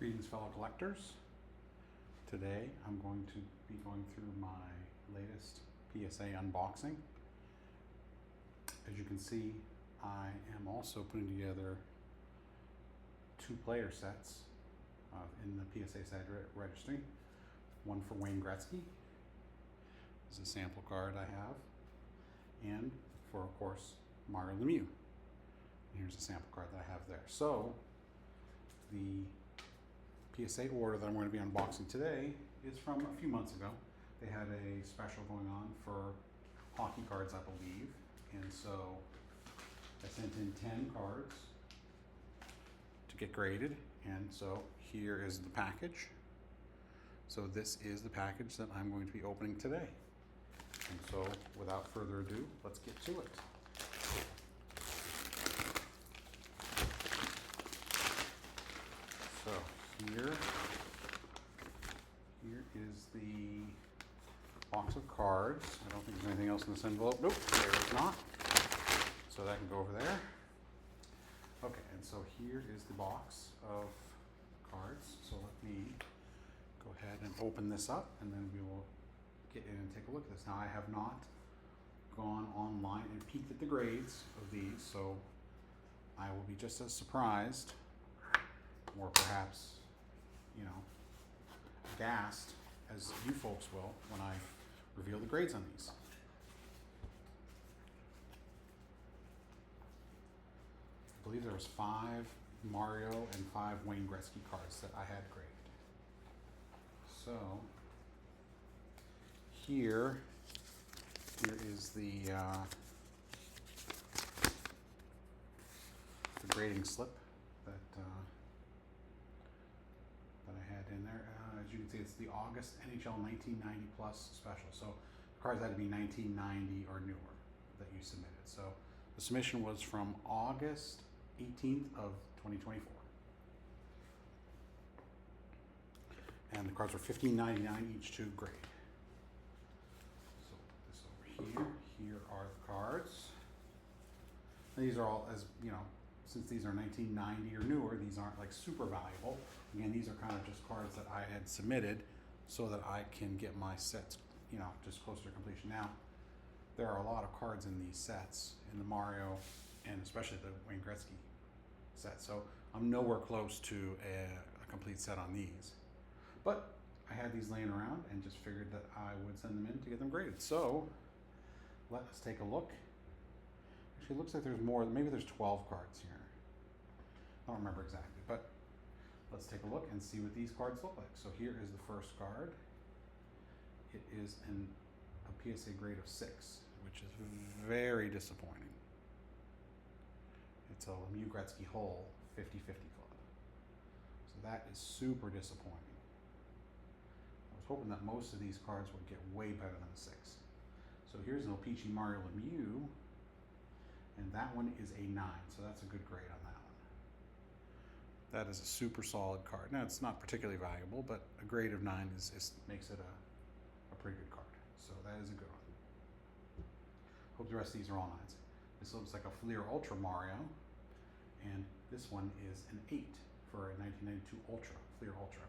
Greetings, fellow collectors. Today I'm going to be going through my latest PSA unboxing. As you can see, I am also putting together two player sets in the PSA side registry. One for Wayne Gretzky. This is a sample card I have. And for, of course, Mario Lemieux. And here's a sample card that I have there. So, the PSA order that I'm going to be unboxing today is from a few months ago. They had a special going on for hockey cards, I believe. And so I sent in 10 cards to get graded. And so here is the package. So this is the package that I'm going to be opening today. And so without further ado, let's get to it. So here is the box of cards. I don't think there's anything else in this envelope. Nope, there is not. So that can go over there. Okay, and so here is the box of cards. So let me go ahead and open this up, and then we will get in and take a look at this. Now, I have not gone online and peeked at the grades of these, so I will be just as surprised, or perhaps, aghast as you folks will when I reveal the grades on these. I believe there was 5 Mario and 5 Wayne Gretzky cards that I had graded. So here is the grading slip that I had in there. As you can see, it's the August NHL 1990 plus special. So the cards had to be 1990 or newer that you submitted. So the submission was from August 18th of 2024. And the cards were $15.99 each to grade. So put this over here. Here are the cards. And these are all, as you know, since these are 1990 or newer, these aren't like super valuable. Again, these are kind of just cards that I had submitted so that I can get my sets, just closer to completion. Now, there are a lot of cards in these sets, in the Mario and especially the Wayne Gretzky set. So I'm nowhere close to a complete set on these. But I had these laying around and just figured that I would send them in to get them graded. So let us take a look. Actually, it looks like there's more. Maybe there's 12 cards here. I don't remember exactly, but let's take a look and see what these cards look like. So here is the first card. It is a PSA grade of 6, which is very disappointing. It's a Lemieux Gretzky Whole 50-50 club. So that is super disappointing. I was hoping that most of these cards would get way better than a 6. So here's an O-Pee-Chee Mario Lemieux, and that one is a 9, so that's a good grade on that one. That is a super solid card. Now, it's not particularly valuable, but a grade of 9 makes it a pretty good card. So that is a good one. Hope the rest of these are all 9s. This looks like a Fleer Ultra Mario, and this one is an 8 for a 1992 Ultra, Fleer Ultra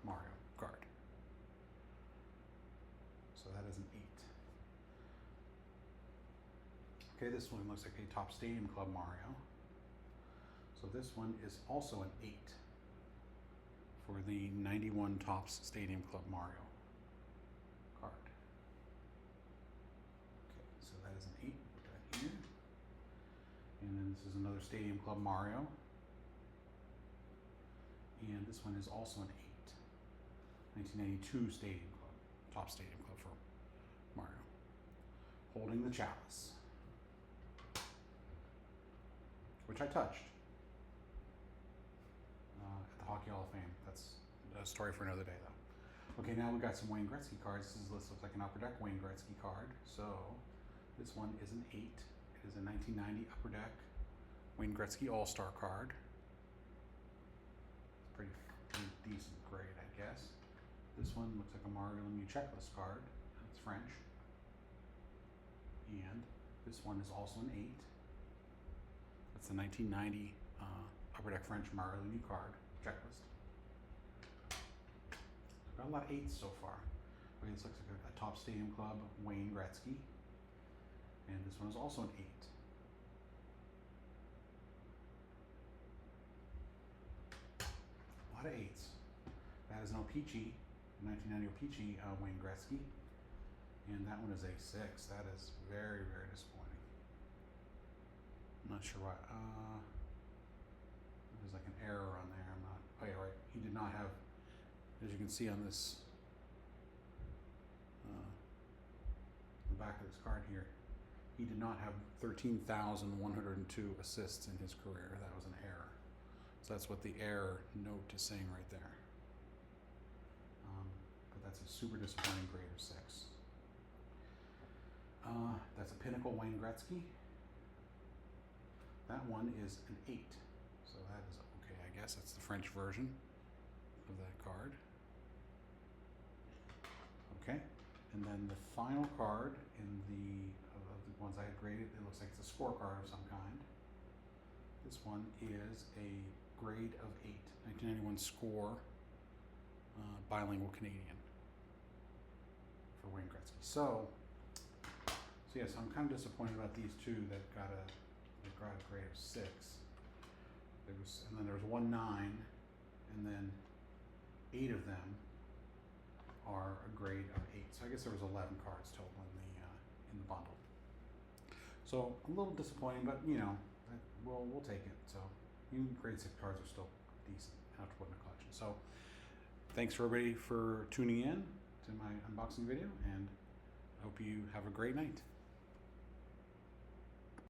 Mario card. So that is an 8. Okay, this one looks like a Top Stadium Club Mario. So this one is also an 8 for the 91 Topps Stadium Club Mario card. Okay, so that is an 8. Put that here. And then this is another Stadium Club Mario. And this one is also an 8. 1992 Stadium Club, Topps Stadium Club for Mario. Holding the chalice, which I touched at the Hockey Hall of Fame. That's a story for another day, though. Okay, now we've got some Wayne Gretzky cards. This looks like an Upper Deck Wayne Gretzky card. So this one is an 8. It is a 1990 Upper Deck Wayne Gretzky All-Star card. It's pretty decent grade, I guess. This one looks like a Mario Lemieux checklist card. It's French. And this one is also an 8. That's the 1990 Upper Deck French Mario Lemieux card checklist. got a lot of 8s so far. Okay, this looks like a Top Stadium Club Wayne Gretzky. And this one is also an 8. A lot of 8s. That is an O-Pee-Chee, 1990 O-Pee-Chee Wayne Gretzky. And that one is a 6. That is very, very disappointing. I'm not sure why. There's like an error on there. I'm not. Oh yeah, right. He did not have, as you can see on this, the back of this card here, he did not have 13,102 assists in his career. That was an error. So that's what the error note is saying right there. But that's a super disappointing grade of 6. That's a Pinnacle Wayne Gretzky. That one is an 8. So that is okay, I guess. That's the French version of that card. Okay. And then the final card in of the ones I had graded, it looks like it's a scorecard of some kind. This one is a grade of 8, 1991 score, bilingual Canadian for Wayne Gretzky. So yes, I'm kind of disappointed about these two that got a grade of 6. And then there was 1 9, and then 8 of them are a grade of 8. So I guess there was 11 cards total in the bundle. So a little disappointing, but you know, we'll take it. So even grade 6 cards are still decent enough to put in a collection. So thanks for everybody for tuning in to my unboxing video, and I hope you have a great night.